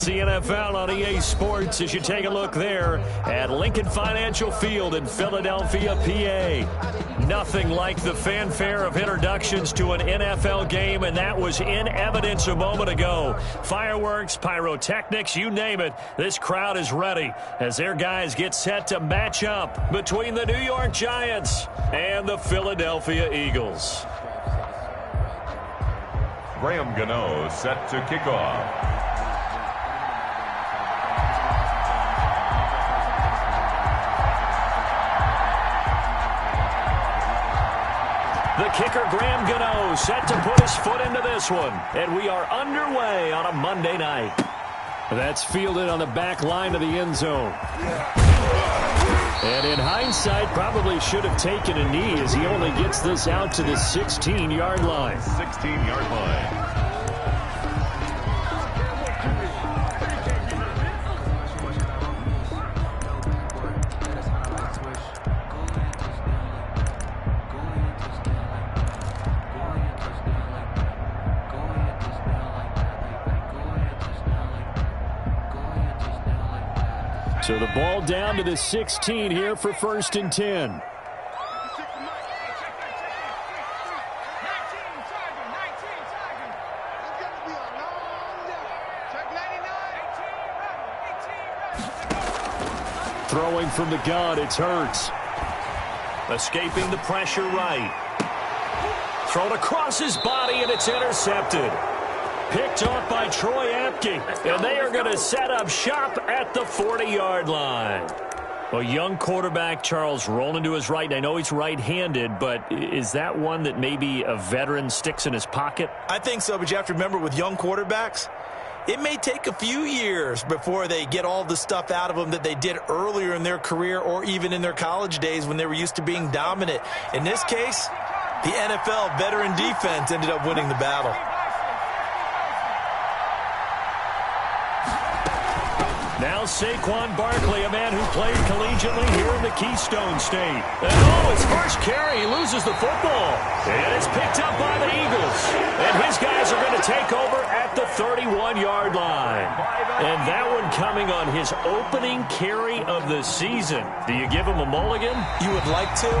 The NFL on EA Sports as you take a look there at Lincoln Financial Field in Philadelphia, PA. Nothing like the fanfare of introductions to an NFL game, and that was in evidence a moment ago. Fireworks, pyrotechnics, you name it. This crowd is ready as their guys get set to match up between the New York Giants and the Philadelphia Eagles. Graham Gano set to kick off. The kicker, Graham Gano, set to put his foot into this one. And we are underway on a Monday night. That's fielded on the back line of the end zone. And in hindsight, probably should have taken a knee as he only gets this out to the 16-yard line. 16-yard line. So the ball down to the 16 here for 1st and 10. Throwing from the gun, it's Hurts. Escaping the pressure right. Thrown across his body, and it's intercepted. Picked off by Troy Apke, and they are going to set up shop at the 40-yard line. A young quarterback, Charles, rolling to his right. I know he's right-handed, but is that one that maybe a veteran sticks in his pocket? I think so, but you have to remember with young quarterbacks, it may take a few years before they get all the stuff out of them that they did earlier in their career or even in their college days when they were used to being dominant. In this case, the NFL veteran defense ended up winning the battle. Now Saquon Barkley, a man who played collegiately here in the Keystone State. And his first carry, he loses the football. And it's picked up by the Eagles. And his guys are going to take over at the 31-yard line. And that one coming on his opening carry of the season. Do you give him a mulligan? You would like to,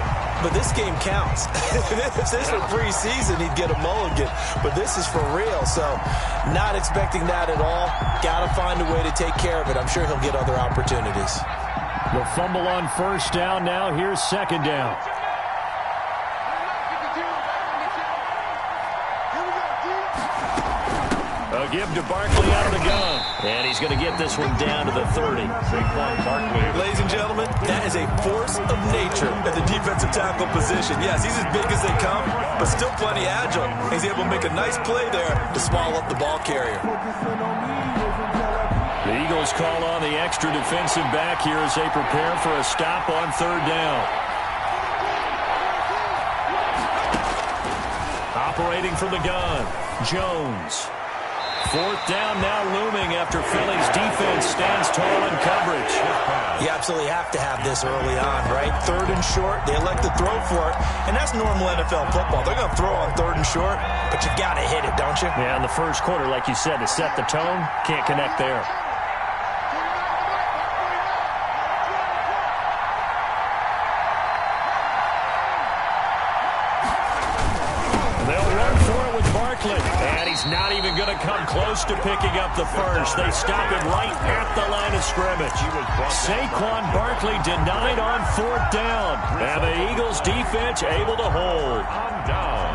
but this game counts. If this were preseason, he'd get a mulligan. But this is for real, so not expecting that at all. Got to find a way to take care of it. I'm sure he'll get other opportunities. The fumble on 1st down now. Here's 2nd down. A give to Barkley out of the gun. And he's going to get this one down to the 30. Saquon Barkley. Ladies and gentlemen, that is a force of nature at the defensive tackle position. Yes, he's as big as they come, but still plenty agile. He's able to make a nice play there to swallow up the ball carrier. The Eagles call on the extra defensive back here as they prepare for a stop on 3rd down. Operating from the gun, Jones. 4th down now looming after Philly's defense stands tall in coverage. You absolutely have to have this early on, right? 3rd and short, they elect to throw for it, and that's normal NFL football. They're going to throw on 3rd and short, but you got to hit it, don't you? Yeah, in the first quarter, like you said, to set the tone, can't connect there. And he's not even going to come close to picking up the first. They stop him right at the line of scrimmage. Saquon Barkley denied on 4th down. And the Eagles defense able to hold. Down.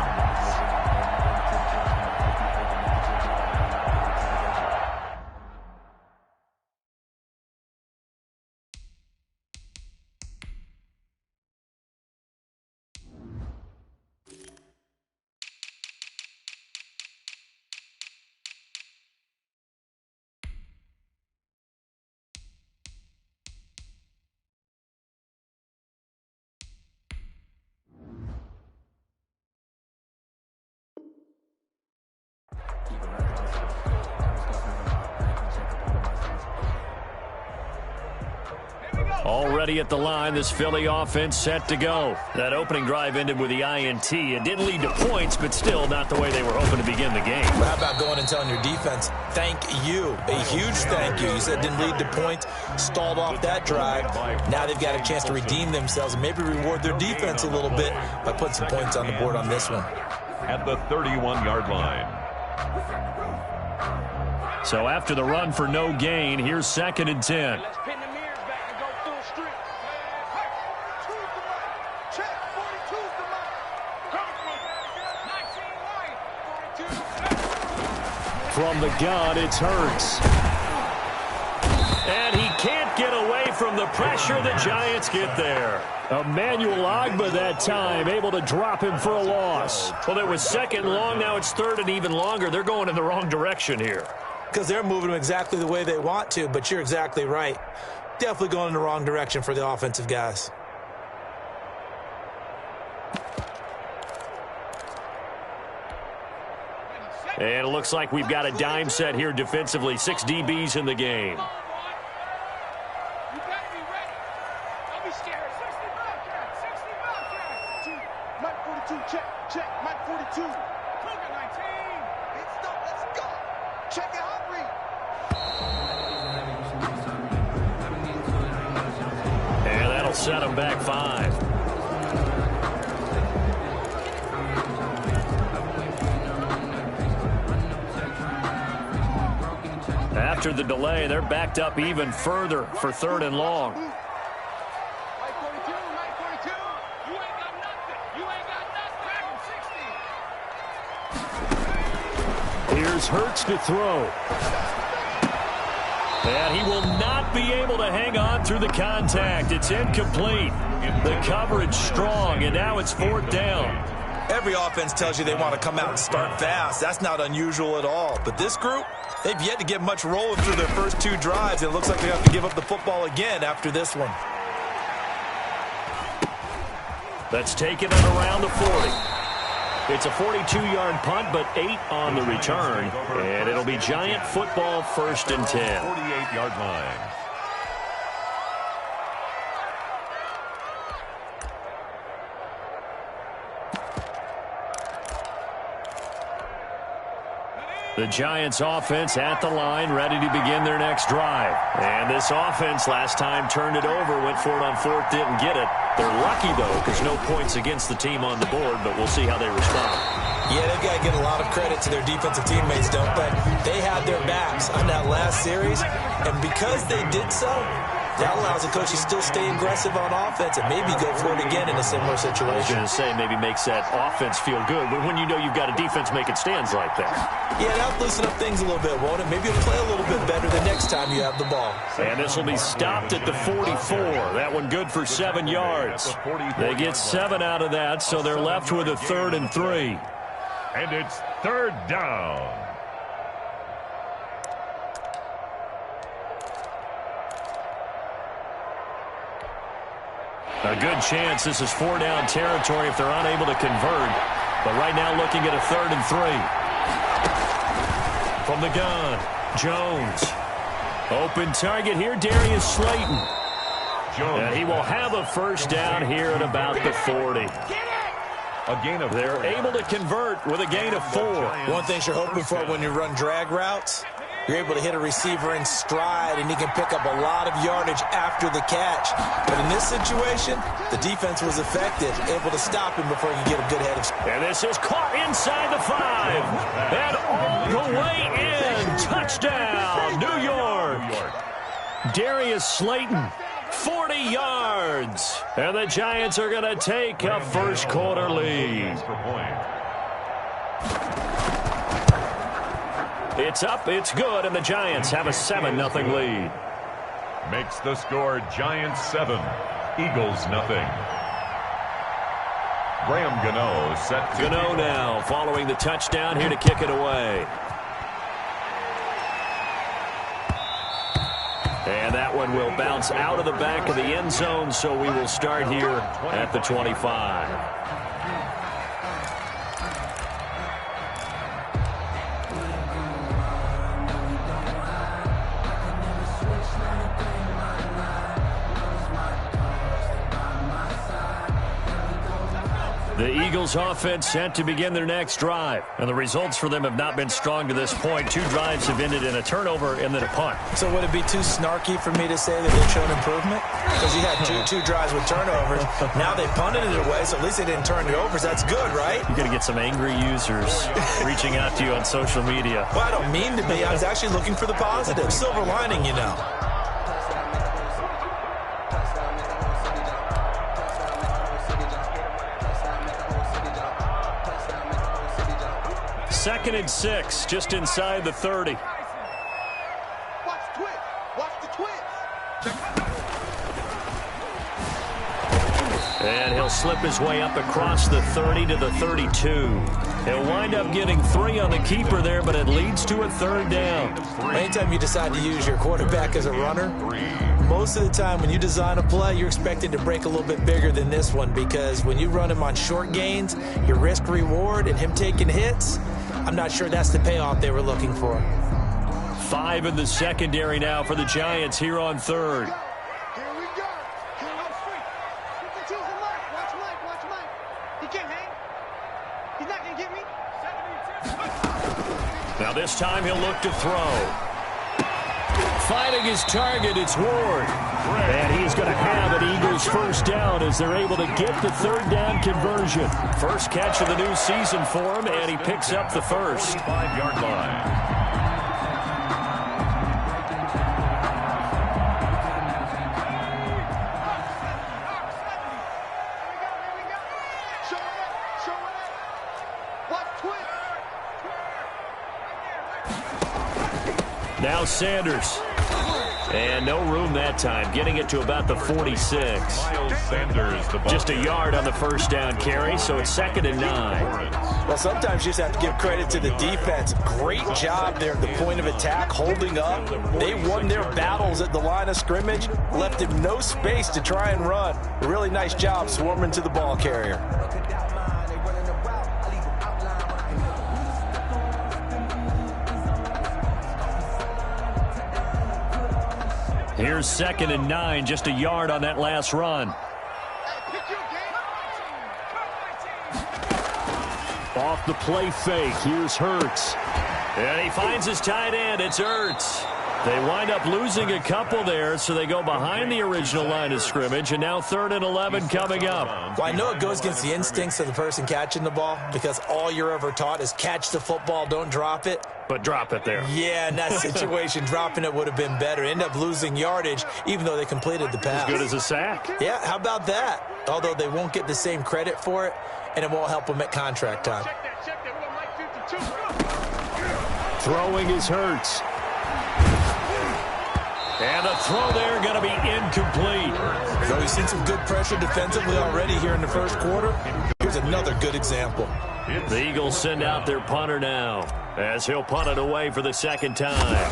Already at the line, this Philly offense set to go. That opening drive ended with the INT. It didn't lead to points, but still not the way they were hoping to begin the game. Well, how about going and telling your defense, thank you, a huge thank you. You said it didn't lead to points, stalled off that drive. Now they've got a chance to redeem themselves and maybe reward their defense a little bit by putting some points on the board on this one. At the 31-yard line. So after the run for no gain, here's 2nd and 10. Let's pin the mirrors back and go full street. Two's the mic. Check. 42's the mic. 19 wide. 42. From the gun, it's Hurts. And he can't get away from the pressure. The Giants get there. Emmanuel Ogbah that time, able to drop him for a loss. Well, it was 2nd and long. Now it's 3rd and even longer. They're going in the wrong direction here. Because they're moving them exactly the way they want to, but you're exactly right. Definitely going in the wrong direction for the offensive guys. And it looks like we've got a dime set here defensively. 6 DBs in the game. You gotta be ready. Don't be scared. 65 count. 65 count. Mike 42, check. Check. Mike 42. Cougar 19. It's done. Let's go. Check it out. And that'll set them back 5. After the delay, they're backed up even further for 3rd and long. Mike 42, Mike 42. You ain't got nothing. You ain't got nothing. Here's Hurts to throw. And he will not be able to hang on through the contact. It's incomplete. The coverage strong, and now it's 4th down. Every offense tells you they want to come out and start fast. That's not unusual at all. But this group, they've yet to get much rolling through their first 2 drives. It looks like they have to give up the football again after this one. Let's take it at around the 40. It's a 42-yard punt, but 8 on the return. And it'll be Giant football 1st and 10. 48-yard line. The Giants offense at the line, ready to begin their next drive. And this offense last time turned it over, went for it on 4th, didn't get it. They're lucky, though, because no points against the team on the board, but we'll see how they respond. Yeah, they've got to give a lot of credit to their defensive teammates, don't they? They had their backs on that last series, and because they did so, that allows the coach to still stay aggressive on offense and maybe go for it again in a similar situation. I was going to say maybe makes that offense feel good, but when you know you've got a defense making stands like that. Yeah, that'll loosen up things a little bit, won't it? Maybe you'll play a little bit better the next time you have the ball. And this will be stopped at the 44. That one good for 7 yards. They get 7 out of that, so they're left with a 3rd and 3. And it's 3rd down. A good chance this is 4-down territory if they're unable to convert. But right now looking at a 3rd and 3. From the gun, Jones. Open target here, Darius Slayton. And he will have a 1st down here at about the 40. A gain of 4. They're able to convert with a gain of 4. One thing you're hoping for when you run drag routes, you're able to hit a receiver in stride, and he can pick up a lot of yardage after the catch. But in this situation, the defense was effective, able to stop him before he could get a good head of speed. And this is caught inside the 5. And all the way in. Touchdown, New York. Darius Slayton, 40 yards. And the Giants are going to take a first quarter lead. It's up, it's good, and the Giants have a 7-0 lead. Makes the score Giants 7, Eagles nothing. Graham Gano set to Gano now following the touchdown here to kick it away. And that one will bounce out of the back of the end zone, so we will start here at the 25. The Eagles offense set to begin their next drive. And the results for them have not been strong to this point. 2 drives have ended in a turnover and then a punt. So would it be too snarky for me to say that they've shown improvement? Because you had two drives with turnovers. Now they punted it away, so at least they didn't turn it over. So that's good, right? You're going to get some angry users reaching out to you on social media. Well, I don't mean to be. I was actually looking for the positive. Silver lining, you know. Second and 6, just inside the 30. Watch the twist. Watch the twist. And he'll slip his way up across the 30 to the 32. He'll wind up getting 3 on the keeper there, but it leads to a 3rd down. Anytime you decide to use your quarterback as a runner, most of the time when you design a play, you're expected to break a little bit bigger than this one, because when you run him on short gains, your risk-reward and him taking hits, I'm not sure that's the payoff they were looking for. 5 in the secondary now for the Giants here on 3rd. Here we go. Here on street. 52's a Mike. Watch Mike. Watch Mike. He can't hang. He's not going to get me. 72. Now this time he'll look to throw. Finding his target, it's Ward. And he's going to have an Eagles first down as they're able to get the 3rd down conversion. First catch of the new season for him, and he picks up the first. 5-yard line. Now Sanders. And no room that time, getting it to about the 46. Miles Sanders, the ball. Just a yard on the first down carry, so it's 2nd and 9. Well, sometimes you just have to give credit to the defense. Great job there at the point of attack, holding up. They won their battles at the line of scrimmage, left him no space to try and run. A really nice job swarming to the ball carrier. Here's 2nd and 9, just a yard on that last run. Off the play fake, here's Hurts. And he finds his tight end, it's Hurts. They wind up losing a couple there, so they go behind the original line of scrimmage, and now 3rd and 11 coming up. Well, I know it goes against the instincts of the person catching the ball, because all you're ever taught is catch the football, don't drop it. But drop it there. Yeah, in that situation, dropping it would have been better. End up losing yardage, even though they completed the pass. As good as a sack. Yeah, how about that? Although they won't get the same credit for it, and it won't help them at contract time. Check that. We're on Mike 52. Throwing is Hurts. And the throw there going to be incomplete. So we've seen some good pressure defensively already here in the first quarter. Here's another good example. The Eagles send out their punter now, as he'll punt it away for the 2nd time.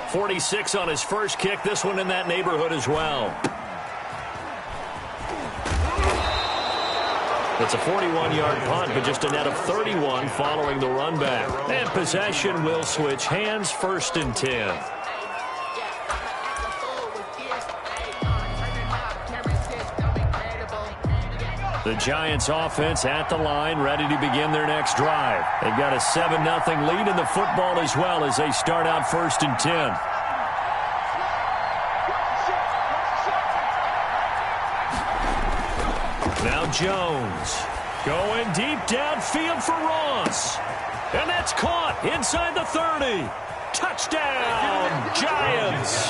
46 on his first kick, this one in that neighborhood as well. It's a 41-yard punt, but just a net of 31 following the run back. And possession will switch hands, 1st and 10. The Giants offense at the line, ready to begin their next drive. They've got a 7-0 lead in the football as well as they start out 1st and 10. Now Jones going deep downfield for Ross. And that's caught inside the 30. Touchdown, Giants.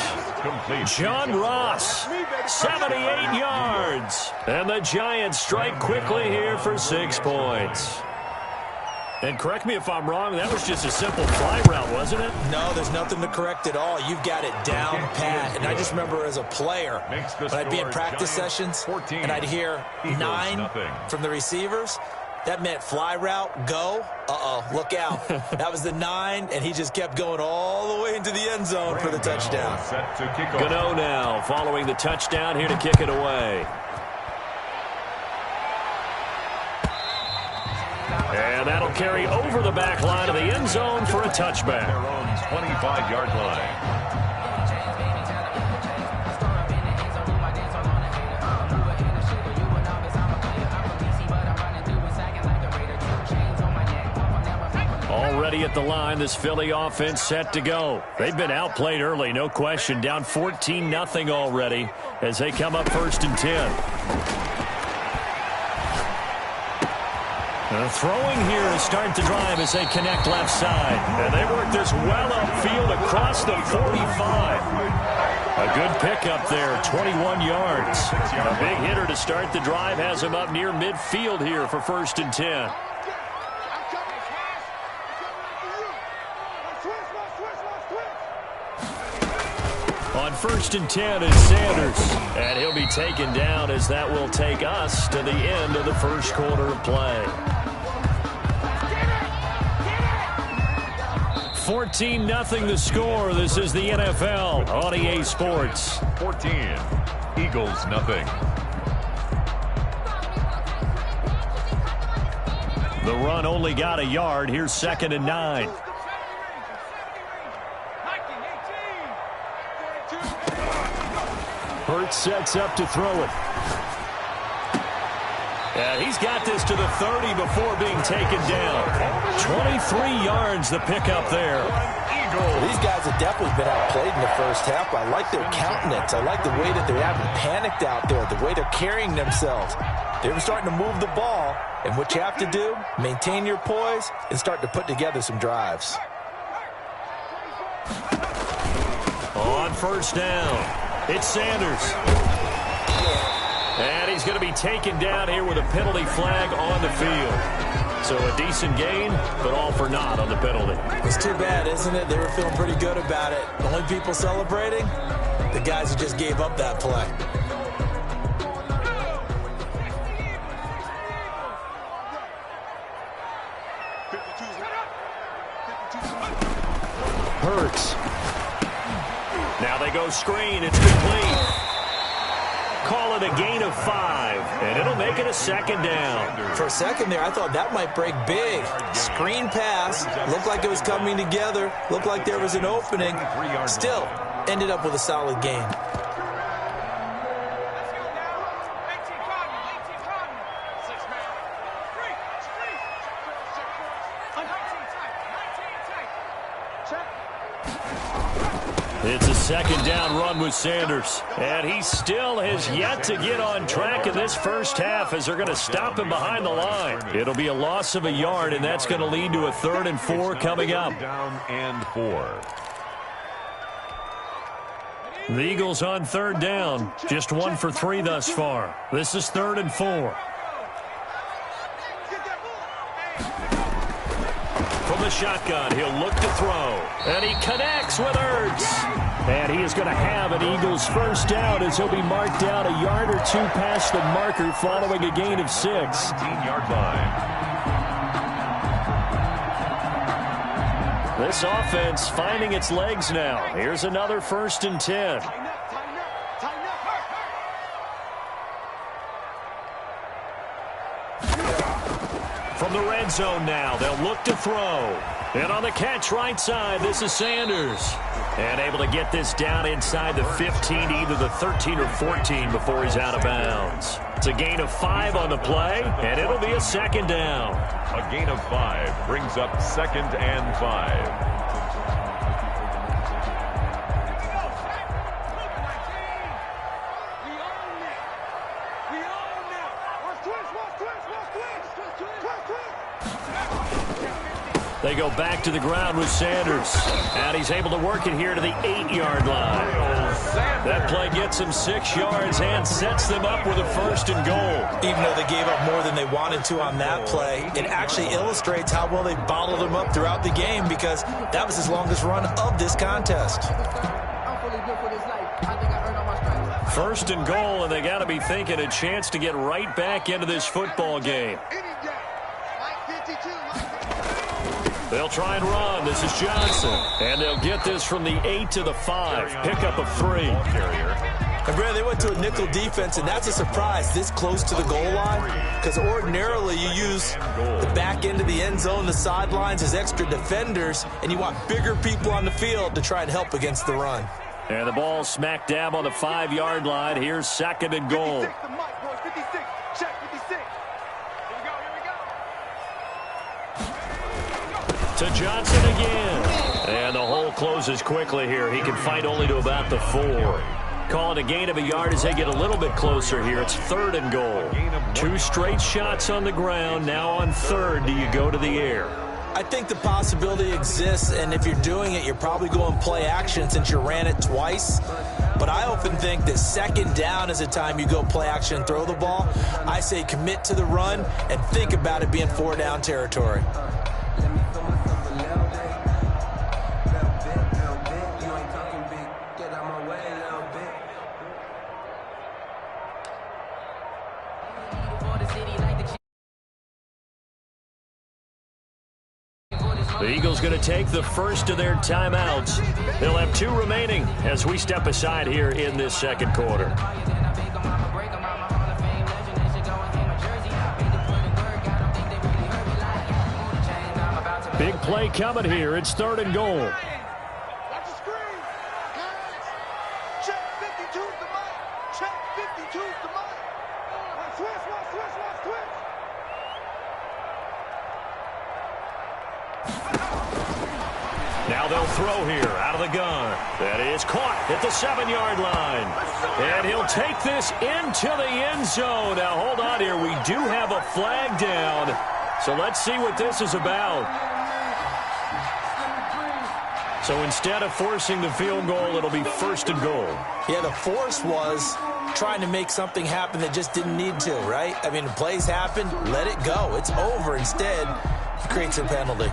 John Ross, 78 yards. And the Giants strike quickly here for 6 points. And correct me if I'm wrong, that was just a simple fly route, wasn't it? No, there's nothing to correct at all. You've got it down pat. And I just remember as a player, when I'd be in practice sessions and I'd hear 9 from the receivers, that meant fly route, go. Uh-oh, look out. That was the 9, and he just kept going all the way into the end zone for the touchdown. Gano now following the touchdown here to kick it away. And that'll carry over the back line of the end zone for a touchback. Their own 25-yard line. ready at the line. This Philly offense set to go. They've been outplayed early, no question. Down 14-0 already as they come up 1st and 10. Throwing here to start the drive as they connect left side. And they work this well upfield across the 45. A good pickup there, 21 yards. A big hitter to start the drive has him up near midfield here for 1st and 10. On 1st and 10 is Sanders. And he'll be taken down as that will take us to the end of the first quarter of play. 14-0 the score. This is the NFL on EA Sports. 14, Eagles nothing. The run only got a yard. Here's 2nd and 9. Hurts sets up to throw it. And he's got this to the 30 before being taken down. 23 yards the pickup there. These guys have definitely been outplayed in the first half. I like their countenance. I like the way that they haven't panicked out there, the way they're carrying themselves. They're starting to move the ball, and what you have to do, maintain your poise and start to put together some drives. On 1st down, it's Sanders. And he's going to be taken down here with a penalty flag on the field. So a decent gain, but all for naught on the penalty. It's too bad, isn't it? They were feeling pretty good about it. The only people celebrating, the guys who just gave up that play. Hurts. Now they go screen. It's complete. Call it a gain of 5, and it'll make it a 2nd down. For a second there, I thought that might break big. Screen pass, looked like it was coming together, looked like there was an opening. Still, ended up with a solid gain. It's a 2nd down run with Sanders. And he still has yet to get on track in this first half as they're going to stop him behind the line. It'll be a loss of a yard, and that's going to lead to a 3rd and 4 coming up. Down and 4. The Eagles on 3rd down. Just 1 for 3 thus far. This is 3rd and 4. From the shotgun, he'll look to throw. And he connects with Hurts. And he is going to have an Eagles first down as he'll be marked down a yard or 2 past the marker following a gain of 6. 19-yard line. This offense finding its legs now. Here's another 1st and 10. From the red zone now, they'll look to throw. And on the catch right side, this is Sanders. And able to get this down inside the 15, either the 13 or 14 before he's out of bounds. It's a gain of 5 on the play, and it'll be a 2nd down. A gain of 5 brings up 2nd and 5. They go back to the ground with Sanders. And he's able to work it here to the 8-yard line. That play gets him 6 yards and sets them up with a 1st and goal. Even though they gave up more than they wanted to on that play, it actually illustrates how well they bottled him up throughout the game because that was his longest run of this contest. 1st and goal, and they got to be thinking a chance to get right back into this football game. They'll try and run. This is Johnson. And they'll get this from the 8 to the 5. Pickup of 3. And Brad, they went to a nickel defense, and that's a surprise this close to the goal line because ordinarily you use the back end of the end zone, the sidelines as extra defenders, and you want bigger people on the field to try and help against the run. And the ball smack dab on the 5-yard line. Here's 2nd and goal. 56, check 56. Here we go. To Johnson again. And the hole closes quickly here. He can fight only to about the 4. Call it a gain of a yard as they get a little bit closer here. It's 3rd and goal. 2 straight shots on the ground. Now on 3rd, do you go to the air? I think the possibility exists, and if you're doing it, you're probably going play action since you ran it twice. But I often think that 2nd down is the time you go play action and throw the ball. I say commit to the run and think about it being 4 down territory. The Eagles going to take the first of their timeouts. They'll have 2 remaining as we step aside here in this 2nd quarter. Big play coming here. It's 3rd and goal. Watch the screen. Check 52's the mic. Check 52's the mic. Switch. Now they'll throw here out of the gun. That is caught at the 7-yard line. And he'll take this into the end zone. Now hold on here. We do have a flag down. So let's see what this is about. So instead of forcing the field goal, it'll be 1st and goal. Yeah, the force was trying to make something happen that just didn't need to, right? I mean, the plays happened, let it go. It's over. Instead, it creates a penalty.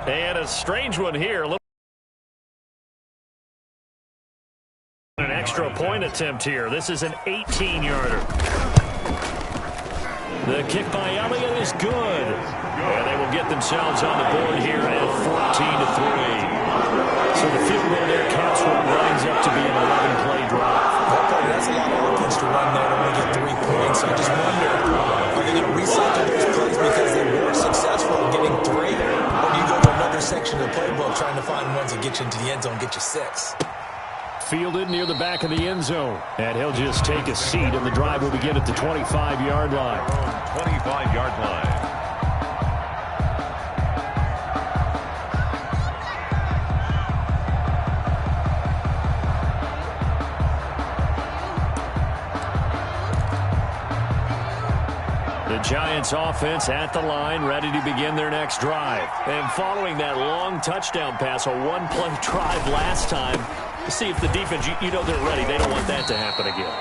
And a strange one here. An extra point attempt here. This is an 18-yarder. The kick by Elliott is good. And they will get themselves on the board here at 14-3. So the field goal there counts what winds up to be an 11-play drive. That's a lot of offense to run there to only get 3 points. I just wonder, are they going to recycle those plays because they were successful in getting 3? Or do you go to another section of the playbook trying to find ones that get you into the end zone, get you 6? Fielded near the back of the end zone. And he'll just take a seat, and the drive will begin at the 25-yard line. 25-yard line. The Giants offense at the line, ready to begin their next drive. And following that long touchdown pass, a 1-play drive last time, to see if the defense, you know they're ready. They don't want that to happen again.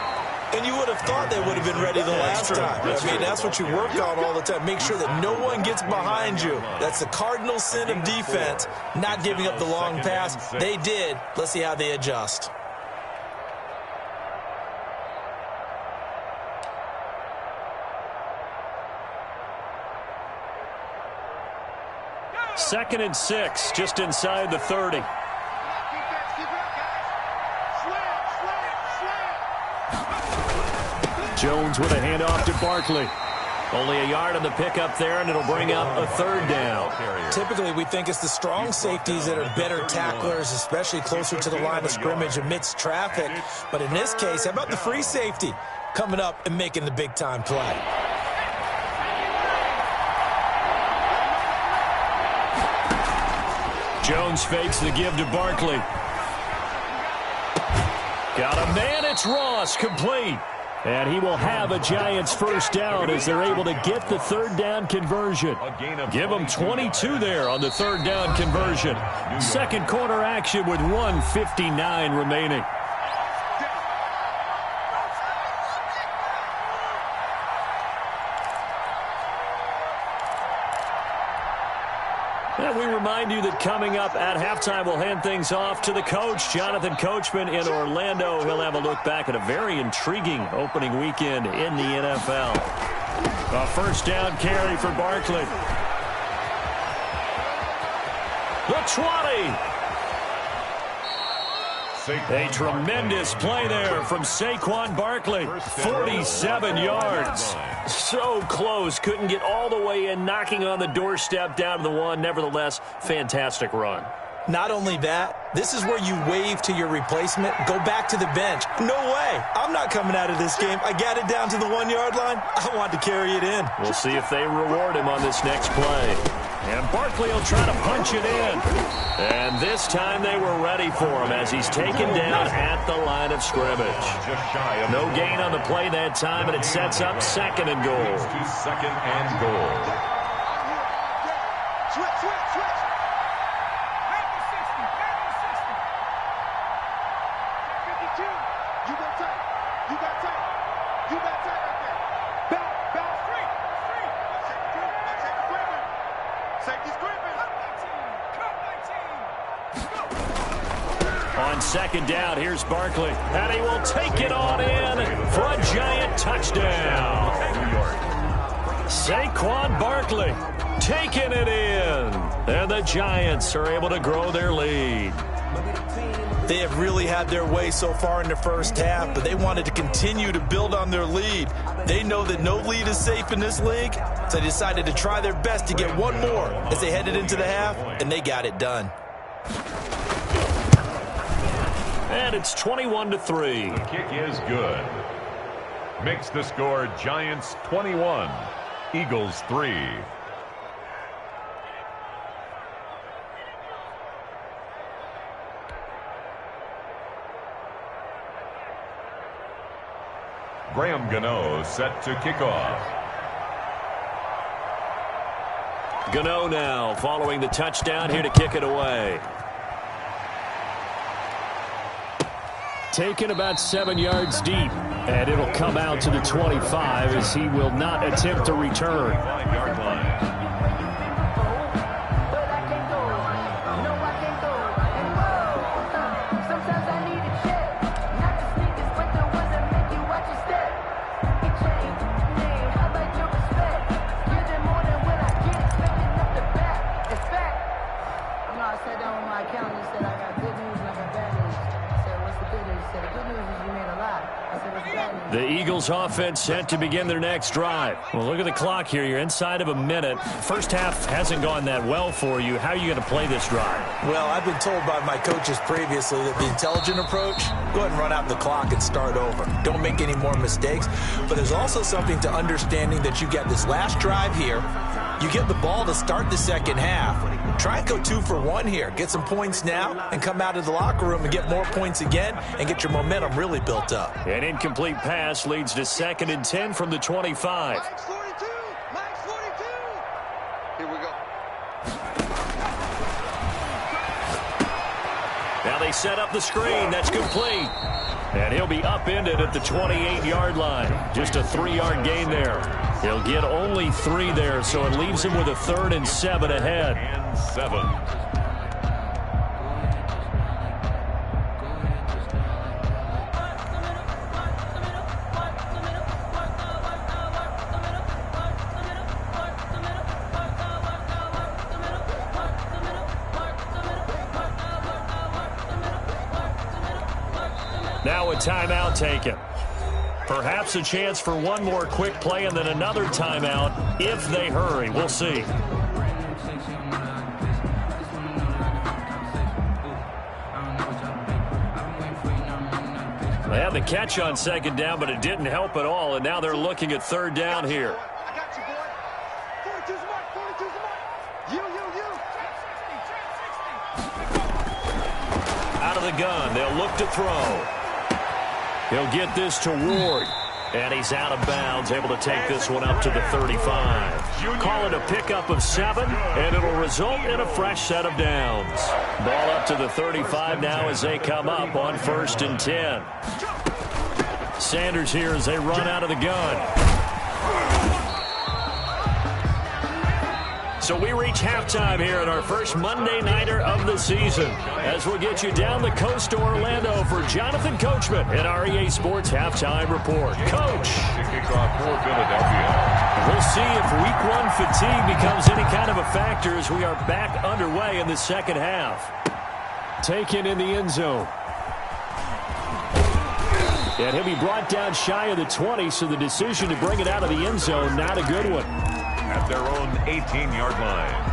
And you would have thought they would have been ready the last time. I mean, that's what you work on all the time. Make sure that no one gets behind you. That's the cardinal sin of defense, not giving up the long pass. They did. Let's see how they adjust. Second and 6, just inside the 30. Jones with a handoff to Barkley. Only a yard on the pickup there, and it'll bring up a 3rd down. Typically, we think it's the strong safeties that are better tacklers, especially closer to the line of scrimmage amidst traffic. But in this case, how about the free safety coming up and making the big-time play? Jones fakes the give to Barkley. Got a man, it's Ross, complete. And he will have a Giants 1st down as they're able to get the 3rd down conversion. Give them 22 there on the 3rd down conversion. 2nd quarter action with 1:59 remaining. And we remind you that coming up at halftime, we'll hand things off to the coach, Jonathan Coachman in Orlando. He'll have a look back at a very intriguing opening weekend in the NFL. A 1st down carry for Barkley. 20. A tremendous play there from Saquon Barkley. 47 yards. So close. Couldn't get all the way in, knocking on the doorstep down to the 1. Nevertheless, fantastic run. Not only that, this is where you wave to your replacement, go back to the bench. No way. I'm not coming out of this game. I got it down to the 1-yard line. I want to carry it in. We'll see if they reward him on this next play. And Barkley will try to punch it in. And this time they were ready for him as he's taken down at the line of scrimmage. No gain on the play that time, and it sets up 2nd and goal. To 2nd and goal. Switch. You got tight right there. Bounce free. Safety's creeping. On 2nd down, here's Barkley. And he will take it on in for a giant touchdown. Saquon Barkley taking it in. And the Giants are able to grow their lead. They have really had their way so far in the first half, but they wanted to continue to build on their lead. They know that no lead is safe in this league, so they decided to try their best to get one more as they headed into the half, and they got it done. And it's 21-3. The kick is good. Makes the score Giants 21, Eagles 3. Graham Gano set to kick off. Gano now following the touchdown here to kick it away. Taken about 7 yards deep, and it'll come out to the 25 as he will not attempt to return. 5-yard line. The Eagles offense set to begin their next drive. Well, look at the clock here. You're inside of a minute. First half hasn't gone that well for you. How are you going to play this drive? Well, I've been told by my coaches previously that the intelligent approach, go ahead and run out the clock and start over. Don't make any more mistakes. But there's also something to understanding that you get this last drive here. You get the ball to start the second half. Try and go 2 for 1 here. Get some points now and come out of the locker room and get more points again and get your momentum really built up. An incomplete pass leads to 2nd and 10 from the 25. Max 42. Here we go. Now they set up the screen. That's complete. And he'll be upended at the 28-yard line. Just a 3-yard gain there. He'll get only 3 there, so it leaves him with a 3rd and 7 ahead. And 7. Now a timeout taken. Perhaps a chance for one more quick play and then another timeout if they hurry. We'll see. They had the catch on 2nd down, but it didn't help at all, and now they're looking at 3rd down here. I got you, boy. 42's the mark. 42's the mark. You. Out of the gun, they'll look to throw. He'll get this to Ward, and he's out of bounds, able to take this one up to the 35. Call it a pickup of 7, and it'll result in a fresh set of downs. Ball up to the 35 now as they come up on 1st and 10. Sanders here as they run out of the gun. So we reach halftime here at our first Monday Nighter of the season, as we'll get you down the coast to Orlando for Jonathan Coachman at our EA Sports Halftime Report. Coach. Kickoff for Philadelphia. We'll see if week one fatigue becomes any kind of a factor as we are back underway in the second half. Taken in the end zone. And he'll be brought down shy of the 20, so the decision to bring it out of the end zone, not a good one. At their own 18-yard line.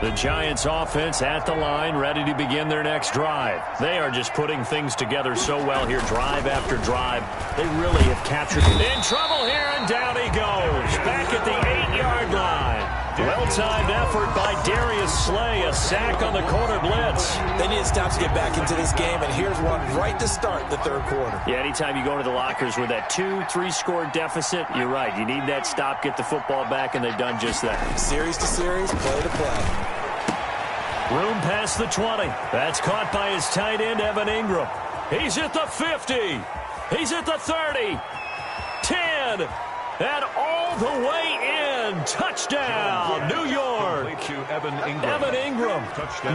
The Giants offense at the line, ready to begin their next drive. They are just putting things together so well here, drive after drive. They really have captured it. In trouble here, and down he goes. Back at the 8-yard line. Well-timed effort by Darius Slay, a sack on the corner blitz. They need to stop to get back into this game, and here's one right to start the third quarter. Yeah, anytime you go to the lockers with that 2-3 score deficit, you're right. You need that stop, get the football back, and they've done just that. Series to series, play to play. Room past the 20. That's caught by his tight end, Evan Ingram. He's at the 50. He's at the 30. 10. And all the way in. Touchdown, New York. Evan Ingram,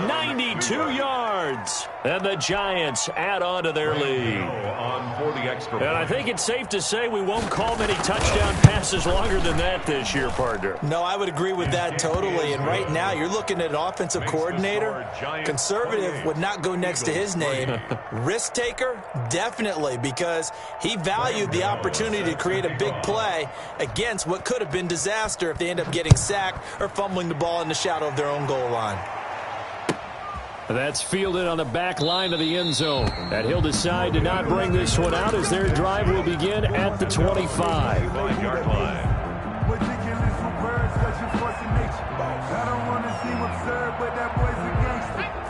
92 yards. And the Giants add on to their lead. And I think it's safe to say we won't call many touchdown passes longer than that this year, partner. No, I would agree with that totally. And right now, you're looking at an offensive coordinator. Conservative would not go next to his name. Risk taker, definitely, because he valued the opportunity to create a big play against what could have been disaster if they end up getting sacked or fumbling the ball in the shadow of their own goal line. That's fielded on the back line of the end zone. And he'll decide to not bring this one out as their drive will begin at the 25-yard line.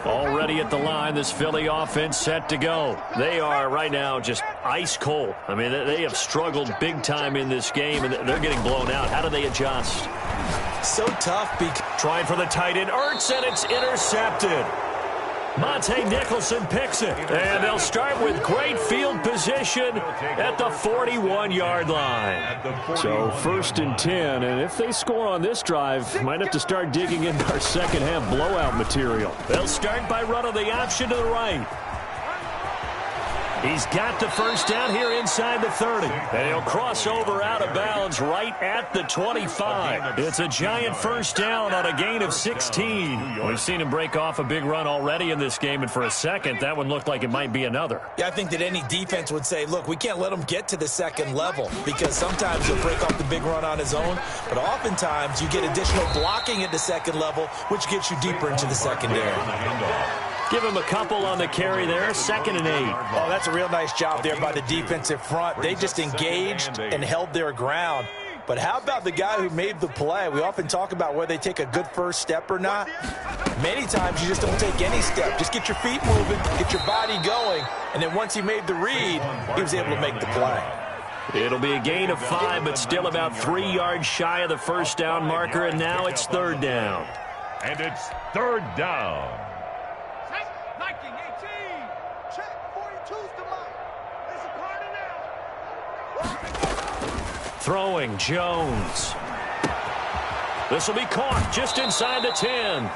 Already at the line, this Philly offense set to go. They are right now just ice cold. I mean, they have struggled big time in this game, and they're getting blown out. How do they adjust? So tough. Trying for the tight end, Ertz, and it's intercepted. Monte Nicholson picks it, and they'll start with great field position at the 41-yard line. So 1st and 10, and if they score on this drive, might have to start digging into our second half blowout material. They'll start by running the option to the right. He's got the first down here inside the 30. And he'll cross over out of bounds right at the 25. It's a giant first down on a gain of 16. We've seen him break off a big run already in this game, and for a second, that one looked like it might be another. Yeah, I think that any defense would say, look, we can't let him get to the second level, because sometimes he'll break off the big run on his own, but oftentimes you get additional blocking at the second level, which gets you deeper into the secondary. Give him a couple on the carry there, 2nd and 8. Oh, that's a real nice job there by the defensive front. They just engaged and held their ground. But how about the guy who made the play? We often talk about whether they take a good first step or not. Many times you just don't take any step. Just get your feet moving, get your body going, and then once he made the read, he was able to make the play. It'll be a gain of 5, but still about 3 yards shy of the first down marker, and now it's 3rd down. And it's 3rd down. Throwing, Jones. This will be caught just inside the 10.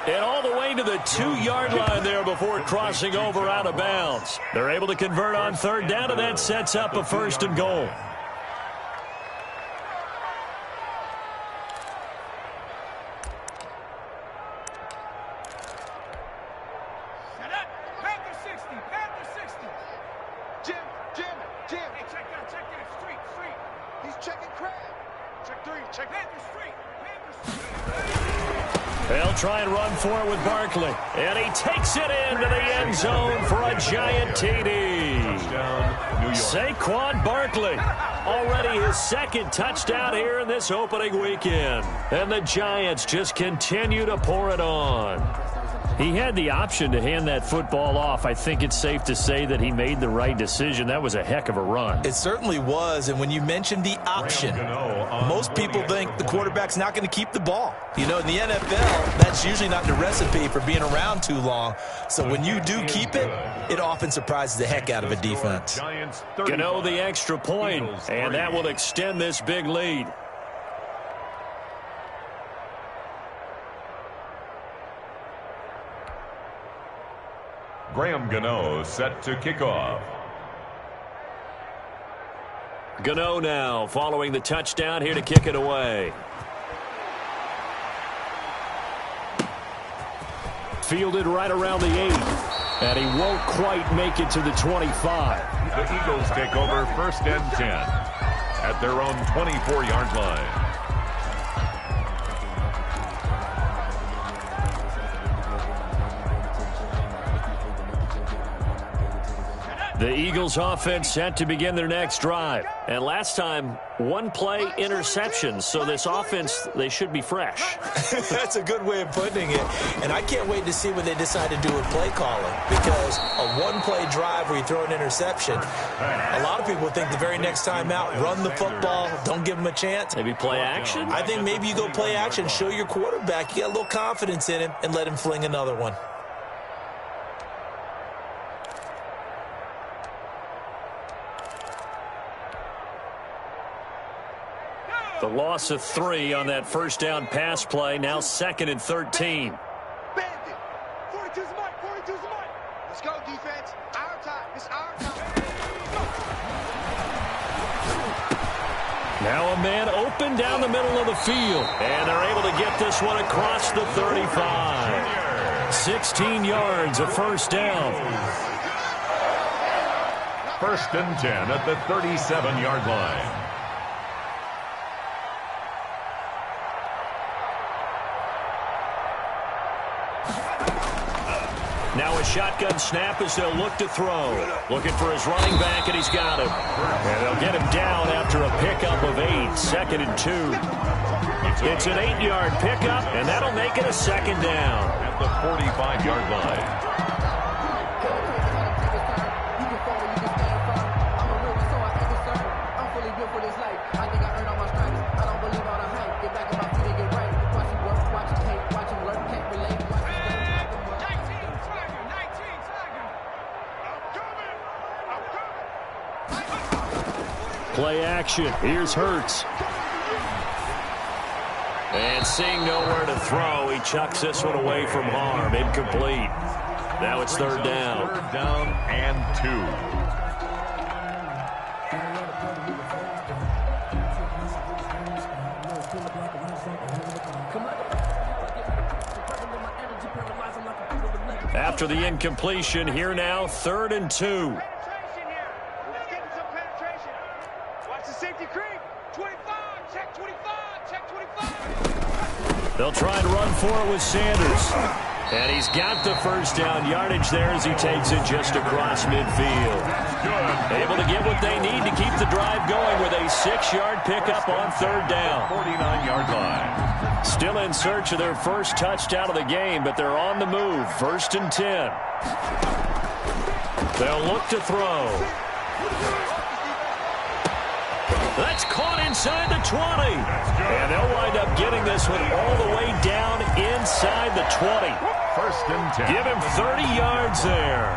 And all the way to the 2-yard line there before crossing over out of bounds. They're able to convert on 3rd down, and that sets up a 1st and goal. They'll try and run for it with Barkley. And he takes it into the end zone for a giant TD. Saquon Barkley, already his 2nd touchdown here in this opening weekend. And the Giants just continue to pour it on. He had the option to hand that football off. I think it's safe to say that he made the right decision. That was a heck of a run. It certainly was, and when you mentioned the option, most people think the quarterback's not going to keep the ball. You know, in the NFL, that's usually not the recipe for being around too long. So when you do keep it, it often surprises the heck out of a defense. Gano the extra point, and that will extend this big lead. Graham Gano set to kick off. Gano now following the touchdown, here to kick it away. Fielded right around the 8, and he won't quite make it to the 25. The Eagles take over 1st and 10 at their own 24-yard line. The Eagles offense set to begin their next drive. And last time, one play interception. So this offense, they should be fresh. That's a good way of putting it. And I can't wait to see what they decide to do with play calling. Because a one-play drive where you throw an interception, a lot of people think the very next time out, run the football, don't give them a chance. Maybe play action? I think maybe you go play action, show your quarterback, you got a little confidence in him, and let him fling another one. The loss of 3 on that first down pass play, now 2nd and 13. Bandit. 42's the mic. 42's the mic. Let's go, defense. Our time. It's our time. Now a man open down the middle of the field. And they're able to get this one across the 35. 16 yards, a first down. 1st and 10 at the 37-yard line. Now a shotgun snap as they'll look to throw. Looking for his running back, and he's got him. And they'll get him down after a pickup of 8, 2nd and 2. It's an 8-yard pickup, and that'll make it a 2nd down. At the 45-yard line. Play action. Here's Hurts. And seeing nowhere to throw, he chucks this one away from harm. Incomplete. Now it's 3rd down. 3rd down and 2. After the incompletion, here now, 3rd and 2. They'll try and run for it with Sanders. And he's got the first down yardage there as he takes it just across midfield. Able to get what they need to keep the drive going with a 6-yard pickup on 3rd down. 49-yard line. Still in search of their first touchdown of the game, but they're on the move. 1st and 10. They'll look to throw. That's caught inside the 20. And they'll wind up getting this one all the way down inside the 20. 1st and 10. Give him 30 yards there.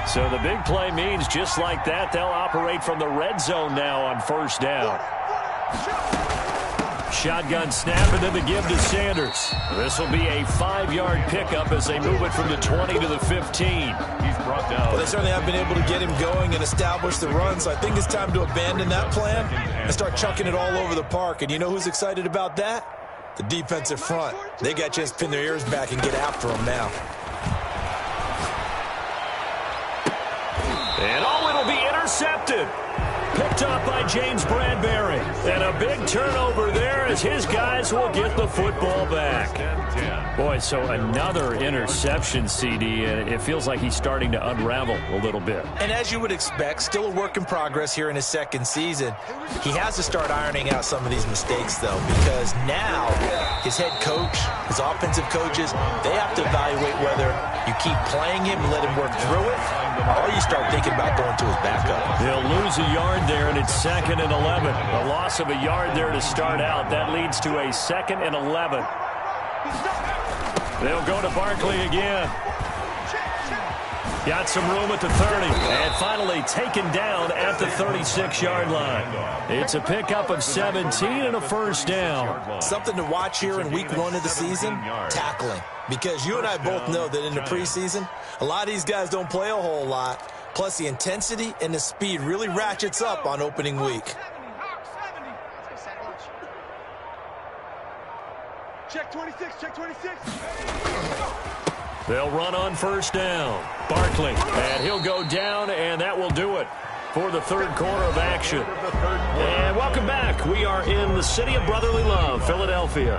So the big play means just like that, they'll operate from the red zone now on 1st down. Shotgun snap and then the give to Sanders. This will be a 5-yard pickup as they move it from the 20 to the 15. He's brought down. Well, they certainly have been able to get him going and establish the run, so I think it's time to abandon that plan and start chucking it all over the park. And you know who's excited about that? The defensive front. They got a chance to pin their ears back and get after him now. And it'll be intercepted. Picked up by James Bradbury. And a big turnover there as as his guys will get the football back. Boy, so another interception, CD, and it feels like he's starting to unravel a little bit. And as you would expect, still a work in progress here in his second season. He has to start ironing out some of these mistakes, though, because now his head coach, his offensive coaches, they have to evaluate whether you keep playing him and let him work through it, or you start thinking about going to his backup. They'll lose a yard there, and it's 2nd and 11. A loss of a yard there to start out. That leads to a 2nd and 11. They'll go to Barkley again. Got some room at the 30. And finally taken down at the 36-yard line. It's a pickup of 17 and a first down. Something to watch here in week 1 of the season, tackling. Because you and I both know that in the preseason, a lot of these guys don't play a whole lot. Plus, the intensity and the speed really ratchets up on opening week. Check 26, check 26. They'll run on first down. Barkley, and he'll go down, and that will do it for the third quarter of action. And welcome back. We are in the city of brotherly love, Philadelphia.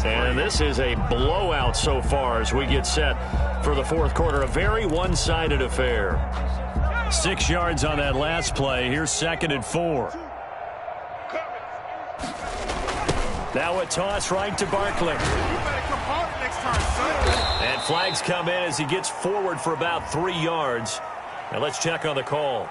And this is a blowout so far as we get set for the fourth quarter. A very one-sided affair. 6 yards on that last play. Here's 2nd and 4. Now a toss right to Barkley. You better come hard next time, son. And flags come in as he gets forward for about 3 yards. Now let's check on the call.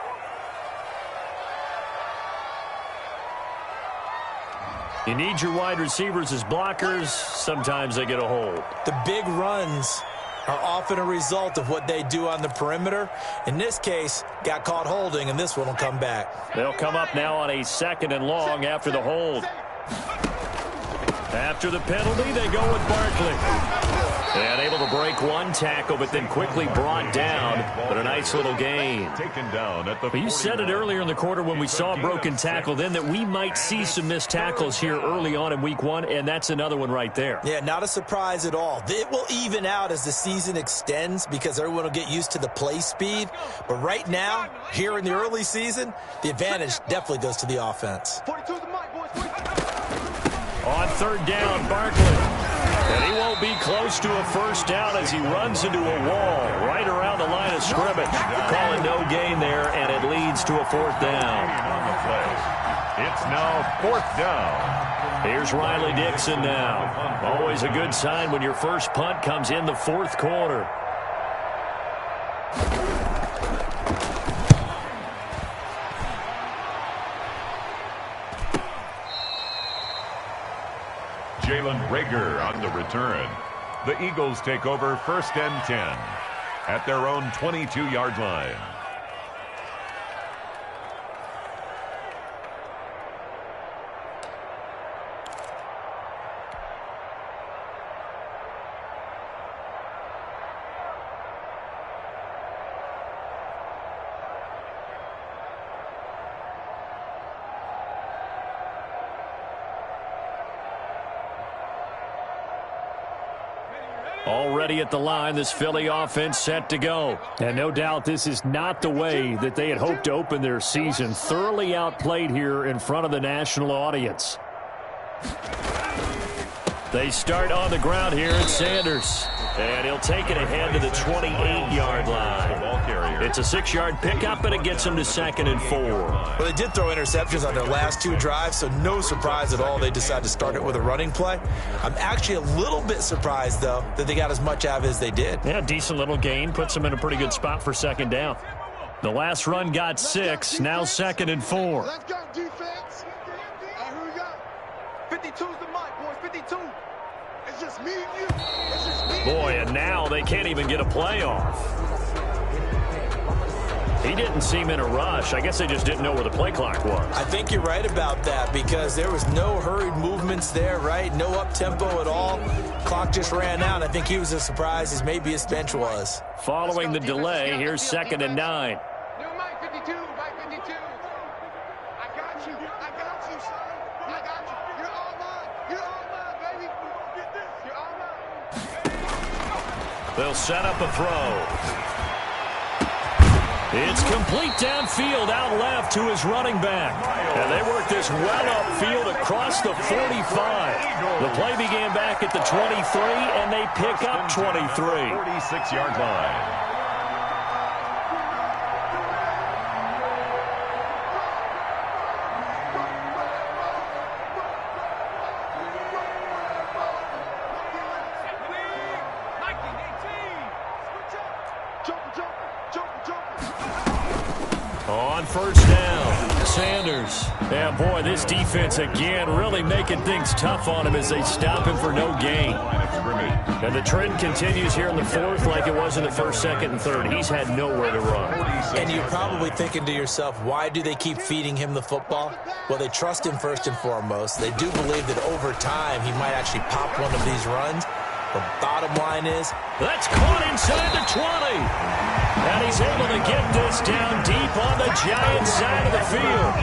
You need your wide receivers as blockers. Sometimes they get a hold. The big runs are often a result of what they do on the perimeter. In this case, got caught holding, and this one will come back. They'll come up now on a 2nd and long after the hold. After the penalty, they go with Barkley. And able to break one tackle, but then quickly brought down. But a nice little gain. Taken down at the But you said it earlier in the quarter when we saw a broken tackle then that we might see some missed tackles here early on in week 1, and that's another one right there. Yeah, not a surprise at all. It will even out as the season extends because everyone will get used to the play speed. But right now, here in the early season, the advantage definitely goes to the offense. 42 the mic, boys. 42. On third down, Barkley. And he won't be close to a first down as he runs into a wall right around the line of scrimmage. Calling no gain there, and it leads to a 4th down. on the play. It's now 4th down. Here's Riley Dixon now. Always a good sign when your first punt comes in the 4th quarter. Jalen Rager on the return. The Eagles take over 1st and 10 at their own 22-yard line. Already at the line, this Philly offense set to go. And no doubt this is not the way that they had hoped to open their season. Thoroughly outplayed here in front of the national audience. They start on the ground here at Sanders. And he'll take it ahead to the 28-yard line. It's a 6-yard pickup, and it gets him to 2nd and 4. Well, they did throw interceptions on their last 2 drives, so no surprise at all they decided to start it with a running play. I'm actually a little bit surprised, though, that they got as much out of it as they did. Yeah, decent little gain. Puts them in a pretty good spot for 2nd down. The last run got 6, now 2nd and 4. Let's go, defense. Who we got? 52's the mic, boys. 52. It's just me and you. It's just me. Boy, and now they can't even get a play off. He didn't seem in a rush. I guess they just didn't know where the play clock was. I think you're right about that because there was no hurried movements there, right? No up-tempo at all. Clock just ran out. I think he was as surprised as maybe his bench was. Following the delay, here's 2nd and 9. New mic 52, mic 52. I got you. I got you, son. I got you. You're all mine. You're all mine, baby. Get this. You're all mine. They'll set up a throw. It's complete downfield, out left to his running back. And they work this well upfield across the 45. The play began back at the 23, and they pick up 23. 46-yard line. On first down, Sanders. Yeah, boy, this defense again really making things tough on him as they stop him for no gain. And the trend continues here in the fourth like it was in the first, second, and third. He's had nowhere to run. And you're probably thinking to yourself, why do they keep feeding him the football? Well, they trust him first and foremost. They do believe that over time he might actually pop one of these runs. The bottom line is, that's caught inside the 20. And he's able to get this down deep on the Giants side of the field.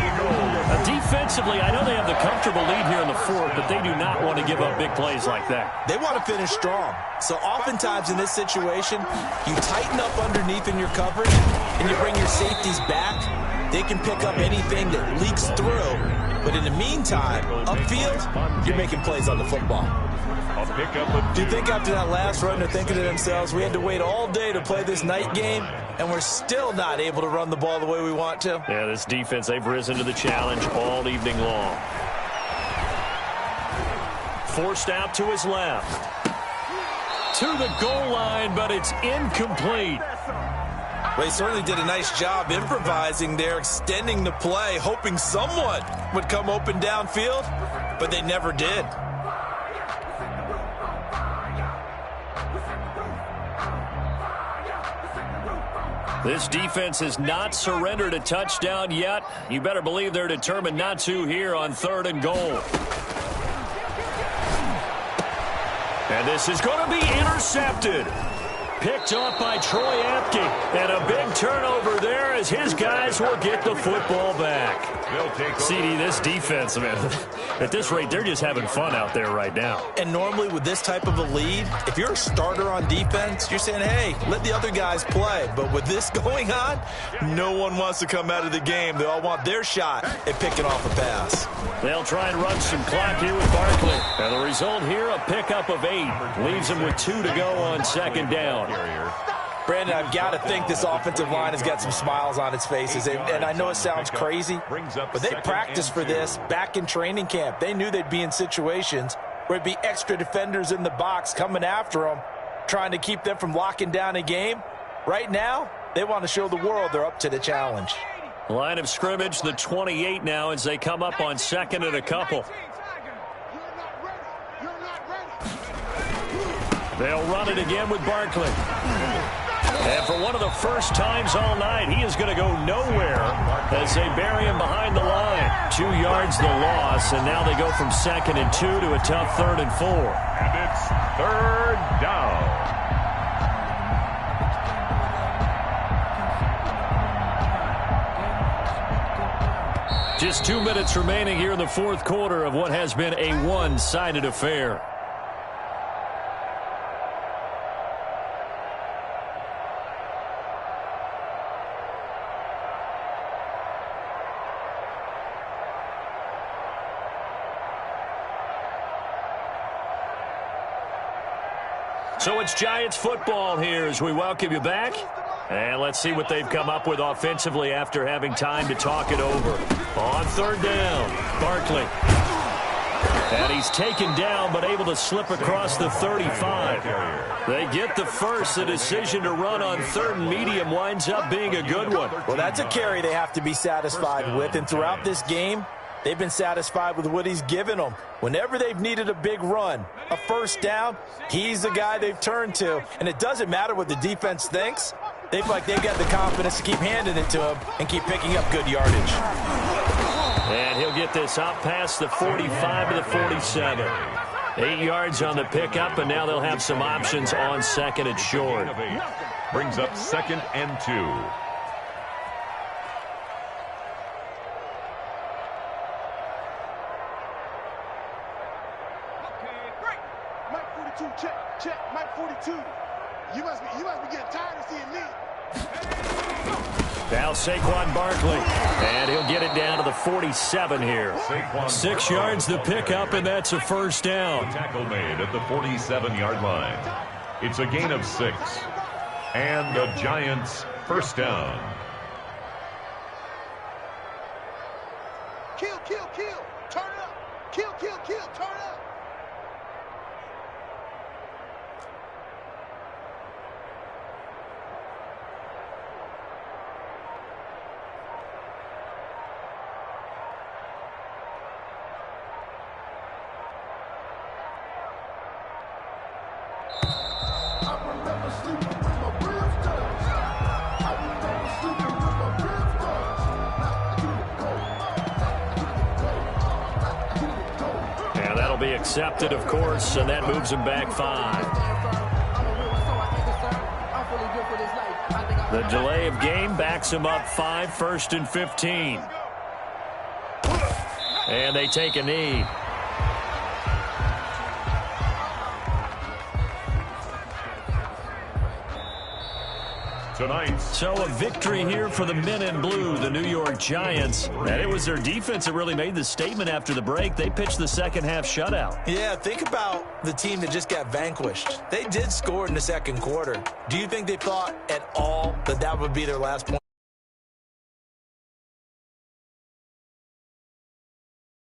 Defensively, I know they have the comfortable lead here in the fourth, but they do not want to give up big plays like that. They want to finish strong. So oftentimes in this situation, you tighten up underneath in your coverage, and you bring your safeties back. They can pick up anything that leaks through. But in the meantime, upfield, you're making plays on the football. Do you think after that last run they're thinking to themselves, we had to wait all day to play this night game, and we're still not able to run the ball the way we want to? Yeah, this defense, they've risen to the challenge all evening long. Forced out to his left. To the goal line, but it's incomplete. Well, he certainly did a nice job improvising there, extending the play, hoping someone would come open downfield, but they never did. This defense has not surrendered a touchdown yet. You better believe they're determined not to here on 3rd and goal. And this is going to be intercepted. Picked off by Troy Apke. And a big turnover there as his guys will get the football back. CD, this defense, man, at this rate, they're just having fun out there right now. And normally with this type of a lead, if you're a starter on defense, you're saying, hey, let the other guys play. But with this going on, no one wants to come out of the game. They all want their shot at picking off a pass. They'll try and run some clock here with Barkley. And the result here, a pickup of 8. Leaves them with 2 to go on 2nd down. Brandon, I've got to think this offensive line has got some smiles on its faces. And I know it sounds crazy, but they practiced for this back in training camp. They knew they'd be in situations where it'd be extra defenders in the box coming after them, trying to keep them from locking down a game. Right now, they want to show the world they're up to the challenge. Line of scrimmage, the 28 now as they come up on 2nd and a couple. They'll run it again with Barkley. And for one of the first times all night, he is going to go nowhere as they bury him behind the line. 2 yards the loss, and now they go from 2nd and 2 to a tough 3rd and 4. And it's 3rd down. Just 2 minutes remaining here in the fourth quarter of what has been a one-sided affair. So it's Giants football here as we welcome you back. And let's see what they've come up with offensively after having time to talk it over. On 3rd down, Barkley. And he's taken down but able to slip across the 35. They get the first. The decision to run on 3rd and medium winds up being a good one. Well, that's a carry they have to be satisfied with. And throughout this game, they've been satisfied with what he's given them. Whenever they've needed a big run, a first down, he's the guy they've turned to. And it doesn't matter what the defense thinks. They feel like they've got the confidence to keep handing it to him and keep picking up good yardage. And he'll get this out past the 45 to the 47. 8 yards on the pickup, and now they'll have some options on 2nd and short. Brings up 2nd and 2. Check, Mike 42. You must be getting tired of seeing me. Now Saquon Barkley, and he'll get it down to the 47 here. 6 yards the pickup, and that's a first down. Tackle made at the 47-yard line. It's a gain of 6. And the Giants first down. Kill, kill, kill. Turn up. Kill, kill, kill. Turn up. And that'll be accepted, of course, and that moves him back 5. The delay of game backs him up 5, 1st and 15. And they take a knee. Tonight. So a victory here for the men in blue, the New York Giants. And it was their defense that really made the statement after the break. They pitched the second half shutout. Yeah, think about the team that just got vanquished. They did score in the second quarter. Do you think they thought at all that that would be their last point?